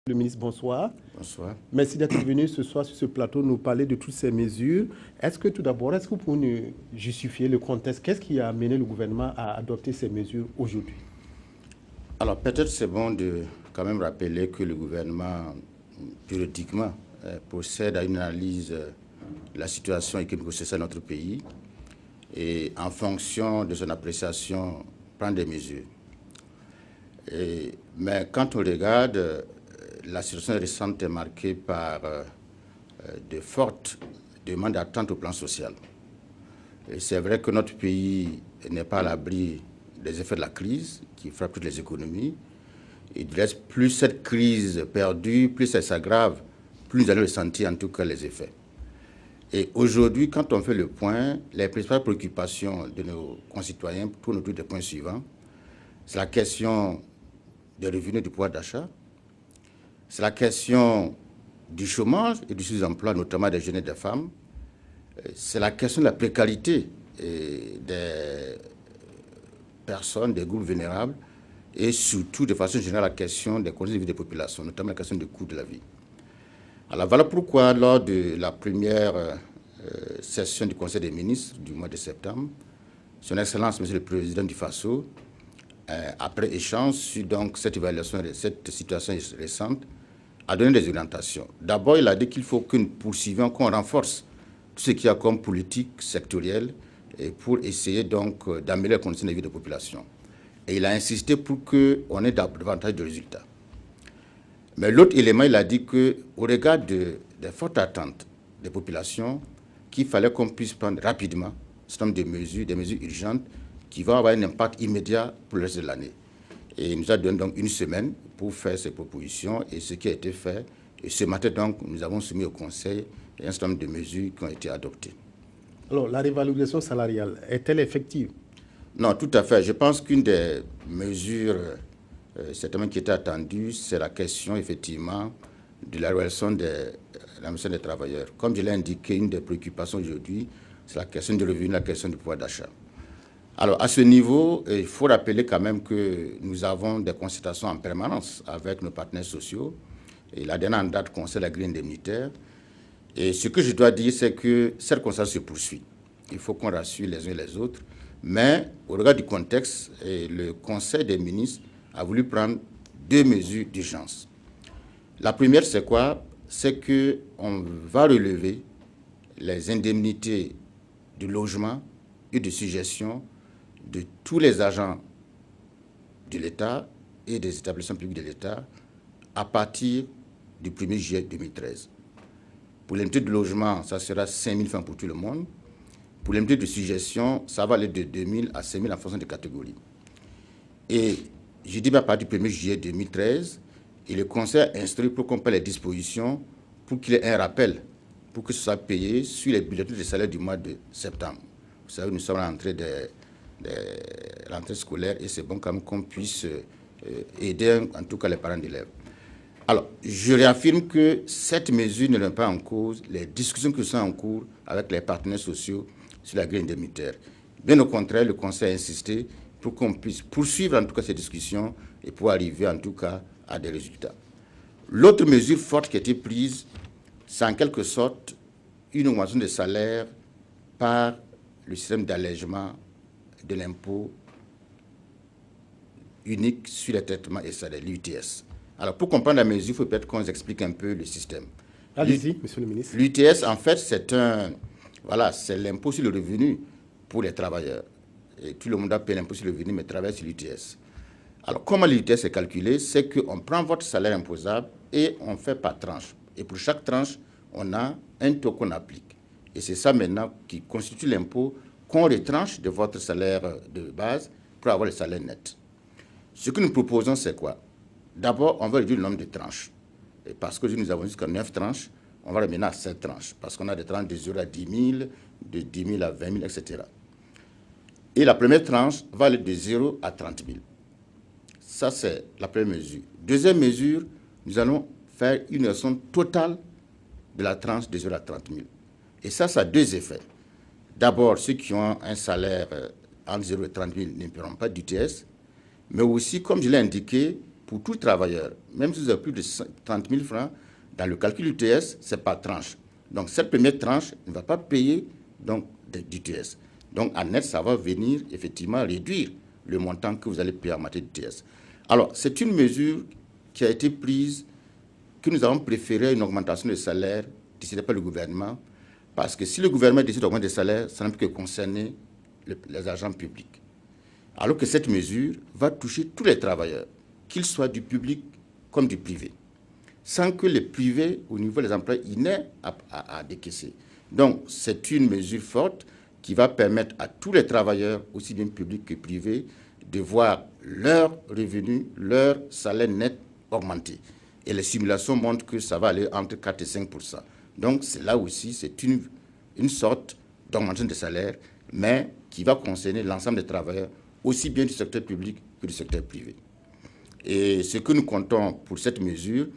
Le ministre, bonsoir. Bonsoir. Merci d'être venu ce soir sur ce plateau nous parler de toutes ces mesures. Est-ce que vous pouvez nous justifier le contexte? Qu'est-ce qui a amené le gouvernement à adopter ces mesures aujourd'hui? Alors peut-être c'est bon de quand même rappeler que le gouvernement, périodiquement, procède à une analyse de la situation économico-sociale de notre pays et en fonction de son appréciation, prend des mesures. Mais quand on regarde, la situation récente est marquée par de fortes demandes d'attente au plan social. Et c'est vrai que notre pays n'est pas à l'abri des effets de la crise qui frappent toutes les économies. Et plus cette crise perdure, plus elle s'aggrave, plus nous allons ressentir en tout cas les effets. Et aujourd'hui, quand on fait le point, les principales préoccupations de nos concitoyens tournent autour des points suivants. C'est la question des revenus du pouvoir d'achat, c'est la question du chômage et du sous-emploi, notamment des jeunes et des femmes, c'est la question de la précarité des personnes, des groupes vulnérables, et surtout, de façon générale, la question des conditions de vie des populations, notamment la question du coût de la vie. Alors voilà pourquoi, lors de la première session du Conseil des ministres du mois de septembre, Son Excellence, Monsieur le Président du Faso, après échange sur donc, cette évaluation de cette situation récente, a donné des orientations. D'abord, il a dit qu'il faut que nous poursuivions, qu'on renforce tout ce qu'il y a comme politique sectorielle et pour essayer donc d'améliorer les conditions de vie des populations. Et il a insisté pour qu'on ait davantage de résultats. Mais l'autre élément, il a dit qu'au regard des fortes attentes des populations, qu'il fallait qu'on puisse prendre rapidement un certain nombre de mesures, des mesures urgentes qui vont avoir un impact immédiat pour le reste de l'année. Et il nous a donné donc une semaine pour faire ces propositions et ce qui a été fait. Et ce matin, donc, nous avons soumis au Conseil un certain nombre de mesures qui ont été adoptées. Alors, la révalorisation salariale, est-elle effective? Non, tout à fait. Je pense qu'une des mesures certainement qui était attendue, c'est la question, effectivement, de la révalorisation des travailleurs. Comme je l'ai indiqué, une des préoccupations aujourd'hui, c'est la question du revenu, la question du pouvoir d'achat. Alors, à ce niveau, il faut rappeler quand même que nous avons des consultations en permanence avec nos partenaires sociaux. Et la dernière en date concerne la grille indemnitaire. Et ce que je dois dire, c'est que cette consultation se poursuit. Il faut qu'on rassure les uns et les autres. Mais, au regard du contexte, le Conseil des ministres a voulu prendre deux mesures d'urgence. La première, c'est quoi? C'est qu'on va relever les indemnités de logement et de suggestion de tous les agents de l'État et des établissements publics de l'État à partir du 1er juillet 2013. Pour l'indemnité de logement, ça sera 5 000 francs pour tout le monde. Pour l'indemnité de suggestion, ça va aller de 2 000 à 5 000 en fonction des catégories. Et je dis à partir du 1er juillet 2013, et le Conseil a instruit pour qu'on prenne les dispositions pour qu'il y ait un rappel, pour que ce soit payé sur les bulletins de salaire du mois de septembre. Vous savez, nous sommes à l'entrée scolaire et c'est bon quand même qu'on puisse aider en tout cas les parents d'élèves. Alors, je réaffirme que cette mesure ne remet pas en cause les discussions qui sont en cours avec les partenaires sociaux sur la grille indemnitaire. Bien au contraire, le Conseil a insisté pour qu'on puisse poursuivre en tout cas ces discussions et pour arriver en tout cas à des résultats. L'autre mesure forte qui a été prise, c'est en quelque sorte une augmentation des salaires par le système d'allègement de l'impôt unique sur les traitements et salaires, l'UTS. Alors, pour comprendre la mesure, il faut peut-être qu'on explique un peu le système. Allez-y, monsieur le ministre. L'UTS, en fait, c'est l'impôt sur le revenu pour les travailleurs. Et tout le monde a payé l'impôt sur le revenu, mais travaille sur l'UTS. Alors, comment l'UTS est calculé? C'est qu'on prend votre salaire imposable et on fait par tranche. Et pour chaque tranche, on a un taux qu'on applique. Et c'est ça maintenant qui constitue l'impôt qu'on retranche de votre salaire de base pour avoir le salaire net. Ce que nous proposons, c'est quoi? D'abord, on va réduire le nombre de tranches. Et parce que nous avons jusqu'à 9 tranches, on va revenir à 7 tranches. Parce qu'on a des tranches de 0 à 10 000, de 10 000 à 20 000, etc. Et la première tranche va aller de 0 à 30 000. Ça, c'est la première mesure. Deuxième mesure, nous allons faire une réduction totale de la tranche de 0 à 30 000. Et ça a deux effets. D'abord, ceux qui ont un salaire entre 0 et 30 000 ne paieront pas d'UTS. Mais aussi, comme je l'ai indiqué, pour tout travailleur, même si vous avez plus de 30 000 francs, dans le calcul du TS, c'est par tranche. Donc, cette première tranche ne va pas payer donc, du TS. Donc, en net, ça va venir effectivement réduire le montant que vous allez payer en matière de TS. Alors, c'est une mesure qui a été prise, que nous avons préféré une augmentation des salaires décidée par le gouvernement, parce que si le gouvernement décide d'augmenter les salaires, ça ne peut que concerner les agents publics. Alors que cette mesure va toucher tous les travailleurs, qu'ils soient du public comme du privé, sans que les privés, au niveau des emplois, y n'aient à décaisser. Donc, c'est une mesure forte qui va permettre à tous les travailleurs, aussi bien publics que privés, de voir leurs revenus, leur salaire net augmenter. Et les simulations montrent que ça va aller entre 4 et 5%. Donc, c'est là aussi, c'est une sorte d'augmentation des salaires, mais qui va concerner l'ensemble des travailleurs, aussi bien du secteur public que du secteur privé. Et ce que nous comptons pour cette mesure,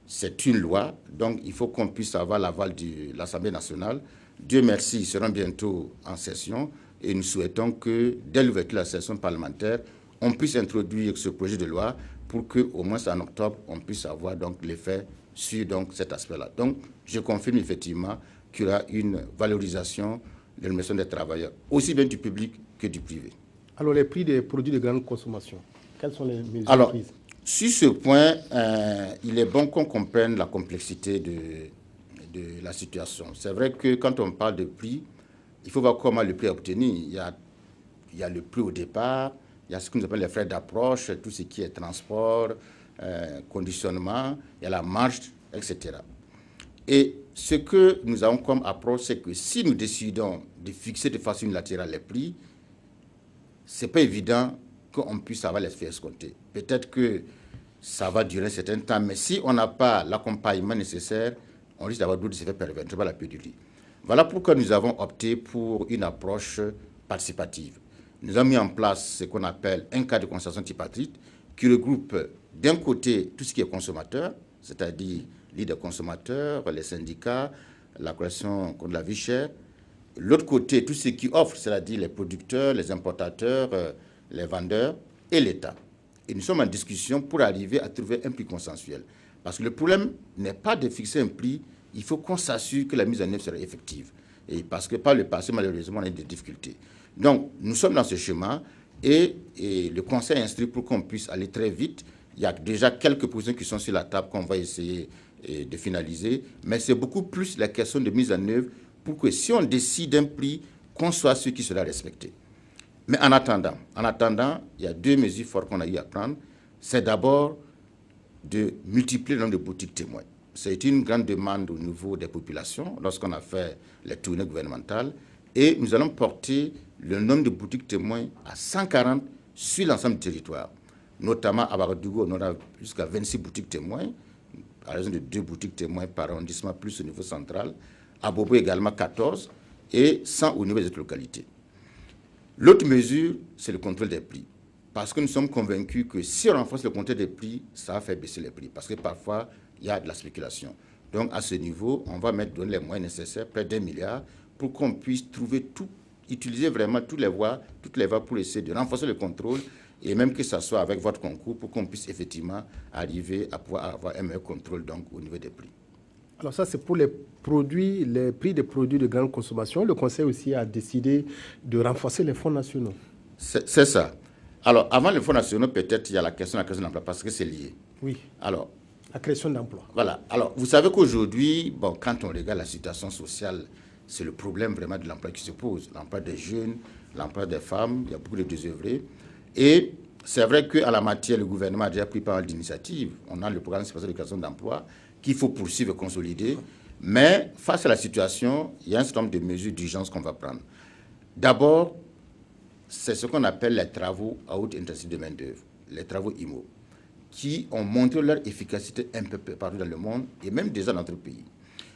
c'est une loi, donc il faut qu'on puisse avoir l'aval de l'Assemblée nationale. Dieu merci, ils seront bientôt en session et nous souhaitons que, dès l'ouverture de la session parlementaire, on puisse introduire ce projet de loi pour qu'au moins en octobre, on puisse avoir donc l'effet sur donc, cet aspect-là. Donc, je confirme effectivement qu'il y aura une valorisation de l'émission des travailleurs, aussi bien du public que du privé. Alors, les prix des produits de grande consommation, quelles sont les mesures prises? Sur ce point, il est bon qu'on comprenne la complexité de la situation. C'est vrai que quand on parle de prix, il faut voir comment le prix est obtenu. Il y a le prix au départ, il y a ce que nous appelons les frais d'approche, tout ce qui est transport, conditionnement, il y a la marge, etc. Et ce que nous avons comme approche, c'est que si nous décidons de fixer de façon unilatérale les prix, ce n'est pas évident qu'on puisse avoir les effets escomptés. Peut-être que ça va durer un certain temps, mais si on n'a pas l'accompagnement nécessaire, on risque d'avoir d'autres effets pervers, notamment la pénurie. Voilà pourquoi nous avons opté pour une approche participative. Nous avons mis en place ce qu'on appelle un cadre de concertation tripartite qui regroupe d'un côté tout ce qui est consommateur, c'est-à-dire l'idée des consommateurs, les syndicats, la coalition contre la vie chère. L'autre côté, tout ce qui offre, c'est-à-dire les producteurs, les importateurs, les vendeurs et l'État. Et nous sommes en discussion pour arriver à trouver un prix consensuel. Parce que le problème n'est pas de fixer un prix, il faut qu'on s'assure que la mise en œuvre sera effective. Et parce que par le passé, malheureusement, on a eu des difficultés. Donc, nous sommes dans ce chemin et le Conseil est instruit pour qu'on puisse aller très vite. Il y a déjà quelques positions qui sont sur la table qu'on va essayer de finaliser, mais c'est beaucoup plus la question de mise en œuvre pour que si on décide un prix, qu'on soit sûr qu'il sera respecté. Mais en attendant, il y a deux mesures fortes qu'on a eu à prendre. C'est d'abord de multiplier le nombre de boutiques témoins. C'est une grande demande au niveau des populations lorsqu'on a fait les tournées gouvernementales. Et nous allons porter le nombre de boutiques témoins à 140 sur l'ensemble du territoire. Notamment à Ouagadougou, on aura jusqu'à 26 boutiques témoins, à raison de 2 boutiques témoins par arrondissement, plus au niveau central. À Bobo également 14 et 100 au niveau des autres localités. L'autre mesure, c'est le contrôle des prix. Parce que nous sommes convaincus que si on renforce le contrôle des prix, ça va faire baisser les prix. Parce que parfois, il y a de la spéculation. Donc, à ce niveau, on va donner les moyens nécessaires, près d'1 milliard, pour qu'on puisse utiliser vraiment toutes les voies pour essayer de renforcer le contrôle et même que ce soit avec votre concours pour qu'on puisse effectivement arriver à pouvoir avoir un meilleur contrôle donc, au niveau des prix. Alors ça, c'est pour les prix des produits de grande consommation. Le Conseil aussi a décidé de renforcer les fonds nationaux. C'est ça. Alors, avant les fonds nationaux, peut-être il y a la question de l'emploi, parce que c'est lié. Oui. Alors, la création d'emplois. Voilà. Alors, vous savez qu'aujourd'hui, quand on regarde la situation sociale, c'est le problème vraiment de l'emploi qui se pose. L'emploi des jeunes, l'emploi des femmes, il y a beaucoup de désœuvrés. Et c'est vrai qu'à la matière, le gouvernement a déjà pris pas mal d'initiatives. On a le programme spécial de création d'emplois qu'il faut poursuivre et consolider. Mais face à la situation, il y a un certain nombre de mesures d'urgence qu'on va prendre. D'abord, c'est ce qu'on appelle les travaux à haute intensité de main-d'œuvre, les travaux IMO, qui ont montré leur efficacité un peu partout dans le monde et même déjà dans notre pays.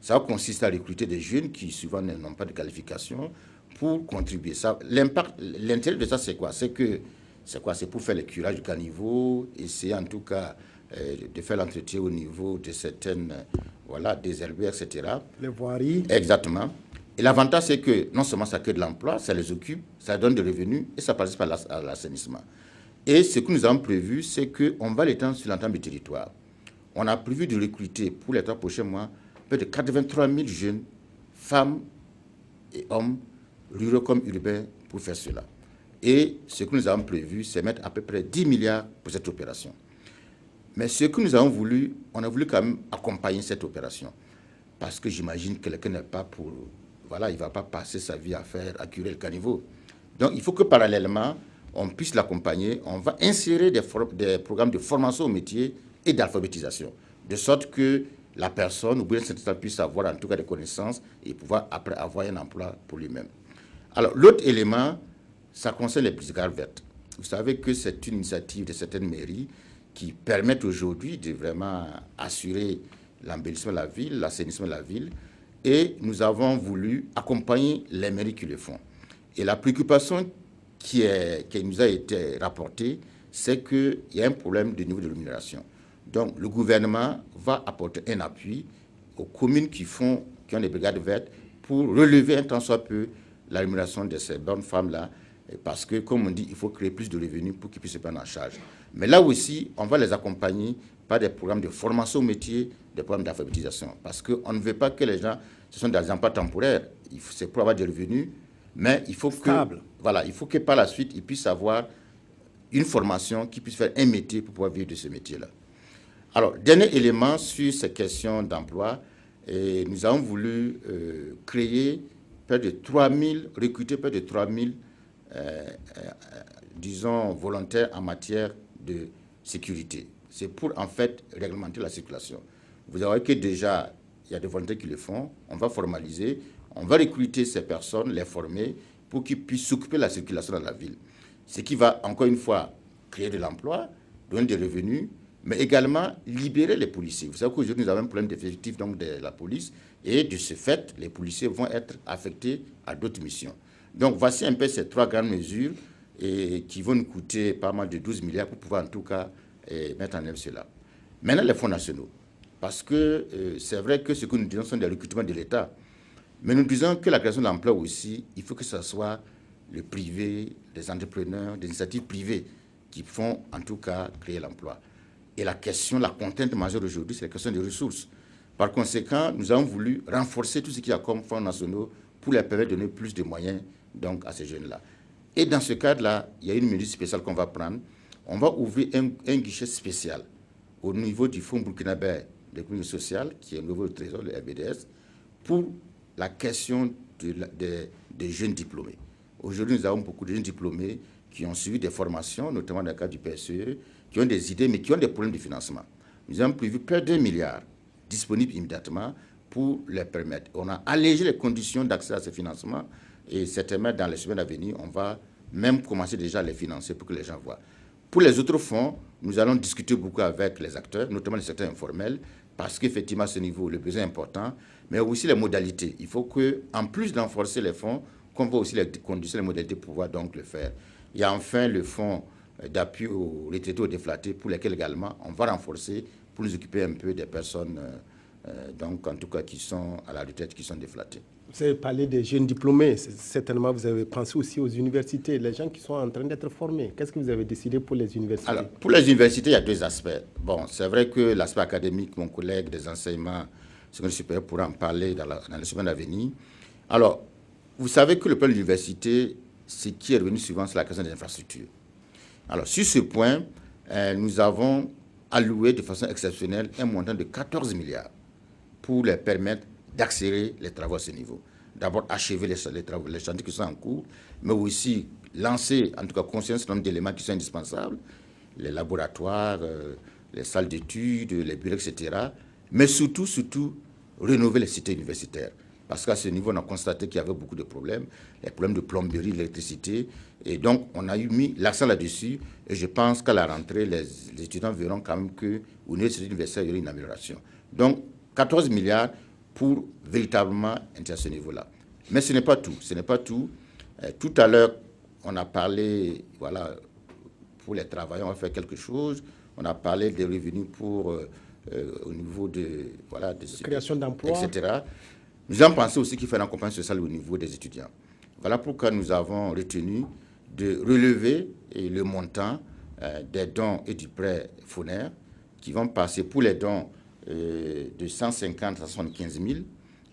Ça consiste à recruter des jeunes qui souvent n'ont pas de qualification pour contribuer. L'intérêt de ça, c'est quoi? C'est pour faire le curage du caniveau, essayer en tout cas de faire l'entretien au niveau de certaines, des herbiers, etc. Les voiries. Exactement. Et l'avantage, c'est que non seulement ça crée de l'emploi, ça les occupe, ça donne des revenus et ça participe à l'assainissement. Et ce que nous avons prévu, c'est qu'on va l'étendre sur l'ensemble du territoire. On a prévu de recruter pour les 3 prochains mois près de 83 000 jeunes, femmes et hommes, ruraux comme urbains, pour faire cela. Et ce que nous avons prévu, c'est mettre à peu près 10 milliards pour cette opération. Mais ce que nous avons voulu, on a voulu quand même accompagner cette opération. Parce que j'imagine que quelqu'un n'est pas pour... Voilà, il ne va pas passer sa vie à curer le caniveau. Donc, il faut que parallèlement, on puisse l'accompagner. On va insérer des programmes de formation au métier et d'alphabétisation. De sorte que la personne, ou bien cette personne puisse avoir en tout cas des connaissances et pouvoir après avoir un emploi pour lui-même. Alors, l'autre élément, ça concerne les brigades vertes. Vous savez que c'est une initiative de certaines mairies qui permettent aujourd'hui de vraiment assurer l'embellissement de la ville, l'assainissement de la ville. Et nous avons voulu accompagner les mairies qui le font. Et la préoccupation qui nous a été rapportée, c'est qu'il y a un problème de niveau de rémunération. Donc, le gouvernement va apporter un appui aux communes qui ont des brigades vertes pour relever un tant soit peu la rémunération de ces bonnes femmes-là, parce que, comme on dit, il faut créer plus de revenus pour qu'ils puissent se prendre en charge. Mais là aussi, on va les accompagner par des programmes de formation au métier, des programmes d'alphabétisation, parce qu'on ne veut pas que les gens, ce sont des emplois temporaires, c'est pour avoir des revenus, mais il faut que par la suite, ils puissent avoir une formation qui puisse faire un métier pour pouvoir vivre de ce métier-là. Alors, dernier élément sur ces questions d'emploi, nous avons voulu recruter près de 3 000, disons, volontaires en matière de sécurité. C'est pour, en fait, réglementer la circulation. Vous voyez que déjà, il y a des volontaires qui le font. On va formaliser, on va recruter ces personnes, les former pour qu'ils puissent s'occuper de la circulation dans la ville. Ce qui va, encore une fois, créer de l'emploi, donner des revenus, mais également libérer les policiers. Vous savez qu'aujourd'hui, nous avons un problème d'effectifs de la police, et de ce fait, les policiers vont être affectés à d'autres missions. Donc, voici un peu ces 3 grandes mesures qui vont nous coûter pas mal de 12 milliards pour pouvoir, en tout cas, mettre en œuvre cela. Maintenant, les fonds nationaux. Parce que c'est vrai que ce que nous disons sont des recrutements de l'État, mais nous disons que la création d'emplois aussi, il faut que ce soit le privé, des entrepreneurs, des initiatives privées qui font, en tout cas, créer l'emploi. Et la contrainte majeure aujourd'hui, c'est la question des ressources. Par conséquent, nous avons voulu renforcer tout ce qu'il y a comme fonds nationaux pour leur permettre de donner plus de moyens donc, à ces jeunes-là. Et dans ce cadre-là, il y a une mesure spéciale qu'on va prendre. On va ouvrir un guichet spécial au niveau du Fonds burkinabé d'économie sociale, qui est au niveau du Trésor, le FBDS, pour la question des jeunes diplômés. Aujourd'hui, nous avons beaucoup de jeunes diplômés qui ont suivi des formations, notamment dans le cadre du PSE, qui ont des idées, mais qui ont des problèmes de financement. Nous avons prévu près d'1 milliard disponibles immédiatement pour les permettre. On a allégé les conditions d'accès à ces financements et certainement dans les semaines à venir, on va même commencer déjà à les financer pour que les gens voient. Pour les autres fonds, nous allons discuter beaucoup avec les acteurs, notamment les secteurs informels, parce qu'effectivement, à ce niveau, le besoin est important, mais aussi les modalités. Il faut qu'en plus de renforcer les fonds, qu'on voit aussi les conditions, les modalités pour pouvoir donc le faire. Il y a enfin le fonds d'appui aux retraités, aux déflattés, pour lesquels également on va renforcer pour nous occuper un peu des personnes, donc en tout cas qui sont à la retraite, qui sont déflattées. Vous avez parlé des jeunes diplômés. Certainement, vous avez pensé aussi aux universités, les gens qui sont en train d'être formés. Qu'est-ce que vous avez décidé pour les universités? Alors, pour les universités, il y a 2 aspects. Bon, c'est vrai que l'aspect académique, mon collègue des enseignements secondaires supérieurs pourra en parler dans les semaines à venir. Alors, vous savez que le plan de l'université, ce qui est revenu souvent, c'est la question des infrastructures. Alors, sur ce point, nous avons alloué de façon exceptionnelle un montant de 14 milliards pour leur permettre d'accélérer les travaux à ce niveau. D'abord, achever les chantiers qui sont en cours, mais aussi lancer, en tout cas, conscience d'un nombre d'éléments qui sont indispensables, les laboratoires, les salles d'études, les bureaux, etc. Mais surtout, rénover les cités universitaires. Parce qu'à ce niveau, on a constaté qu'il y avait beaucoup de problèmes, les problèmes de plomberie, d'électricité. Et donc, on a mis l'accent là-dessus. Et je pense qu'à la rentrée, les étudiants verront quand même qu'au niveau de cette université, il y aura une amélioration. Donc, 14 milliards pour véritablement être à ce niveau-là. Mais ce n'est pas tout. Ce n'est pas tout. Tout à l'heure, on a parlé, voilà, pour les travailleurs, on va faire quelque chose. On a parlé des revenus pour, au niveau de, voilà, de création d'emplois, etc. Nous avons pensé aussi qu'il faut un accompagnement social au niveau des étudiants. Voilà pourquoi nous avons retenu de relever le montant des dons et du prêt Foner, qui vont passer pour les dons de 150 à 75 000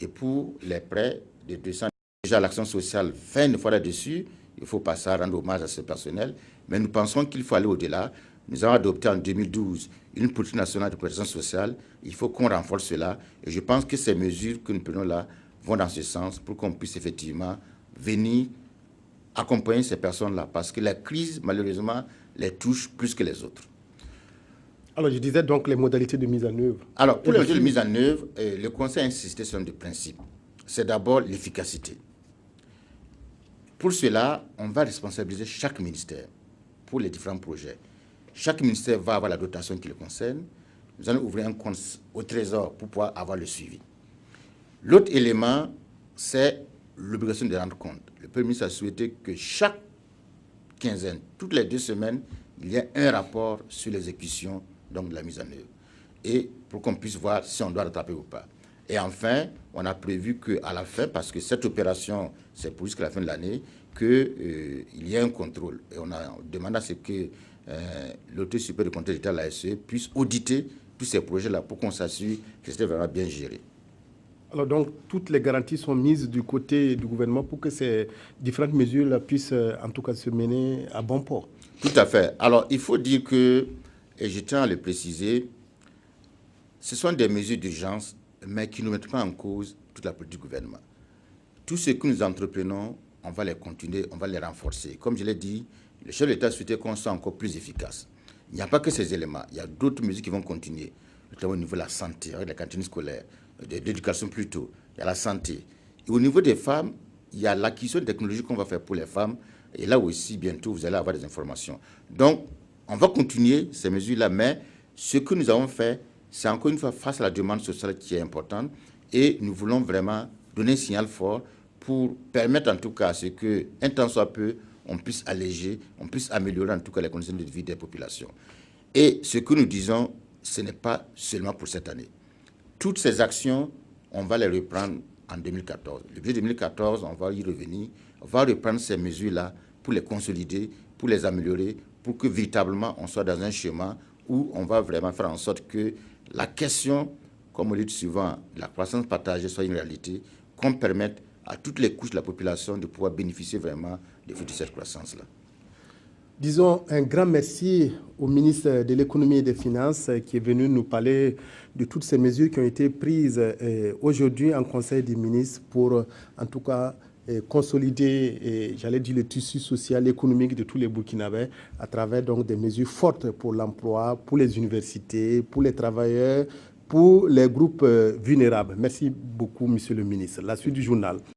et pour les prêts de 200 000. Déjà, l'action sociale fait une fois là-dessus. Il faut passer à rendre hommage à ce personnel. Mais nous pensons qu'il faut aller au-delà. Nous avons adopté en 2012 une politique nationale de protection sociale. Il faut qu'on renforce cela. Et je pense que ces mesures que nous prenons là vont dans ce sens pour qu'on puisse effectivement venir accompagner ces personnes-là. Parce que la crise, malheureusement, les touche plus que les autres. Alors, je disais donc les modalités de mise en œuvre. Alors, pour les modalités de mise en œuvre, le Conseil a insisté sur un des principes. C'est d'abord l'efficacité. Pour cela, on va responsabiliser chaque ministère pour les différents projets. Chaque ministère va avoir la dotation qui le concerne. Nous allons ouvrir un compte au Trésor pour pouvoir avoir le suivi. L'autre élément, c'est l'obligation de rendre compte. Le Premier ministre a souhaité que chaque quinzaine, toutes les 2 semaines, il y ait un rapport sur l'exécution donc de la mise en œuvre. Et pour qu'on puisse voir si on doit rattraper ou pas. Et enfin, on a prévu qu'à la fin, parce que cette opération, c'est pour jusqu'à la fin de l'année, qu'il y ait un contrôle. Et on a demandé à ce que l'autorité supérieure de contrôle d'État, la SE, puisse auditer tous ces projets-là pour qu'on s'assure que c'était vraiment bien géré. Alors donc, toutes les garanties sont mises du côté du gouvernement pour que ces différentes mesures-là puissent en tout cas se mener à bon port. Tout à fait. Alors, il faut dire que, et je tiens à le préciser, ce sont des mesures d'urgence, mais qui ne mettent pas en cause toute la politique du gouvernement. Tout ce que nous entreprenons, on va les continuer, on va les renforcer. Comme je l'ai dit, le chef de l'État souhaitait qu'on soit encore plus efficace. Il n'y a pas que ces éléments, il y a d'autres mesures qui vont continuer, notamment au niveau de la santé, avec la cantine scolaire, de l'éducation plutôt, il y a la santé. Et au niveau des femmes, il y a l'acquisition de technologies qu'on va faire pour les femmes, et là aussi, bientôt, vous allez avoir des informations. Donc, on va continuer ces mesures-là, mais ce que nous avons fait, c'est encore une fois face à la demande sociale qui est importante, et nous voulons vraiment donner un signal fort pour permettre en tout cas à ce qu'un temps soit peu, on puisse alléger, on puisse améliorer en tout cas les conditions de vie des populations. Et ce que nous disons, ce n'est pas seulement pour cette année. Toutes ces actions, on va les reprendre en 2014. Le budget 2014, on va y revenir, on va reprendre ces mesures-là pour les consolider, pour les améliorer, pour que véritablement on soit dans un chemin où on va vraiment faire en sorte que la question, comme on dit souvent, la croissance partagée soit une réalité, qu'on permette à toutes les couches de la population de pouvoir bénéficier vraiment des fruits de cette croissance-là. Disons un grand merci au ministre de l'Économie et des Finances qui est venu nous parler de toutes ces mesures qui ont été prises aujourd'hui en Conseil des ministres pour, en tout cas, consolider, j'allais dire, le tissu social, économique de tous les Burkinabés à travers donc des mesures fortes pour l'emploi, pour les universités, pour les travailleurs, pour les groupes vulnérables. Merci beaucoup, Monsieur le ministre. La suite du journal.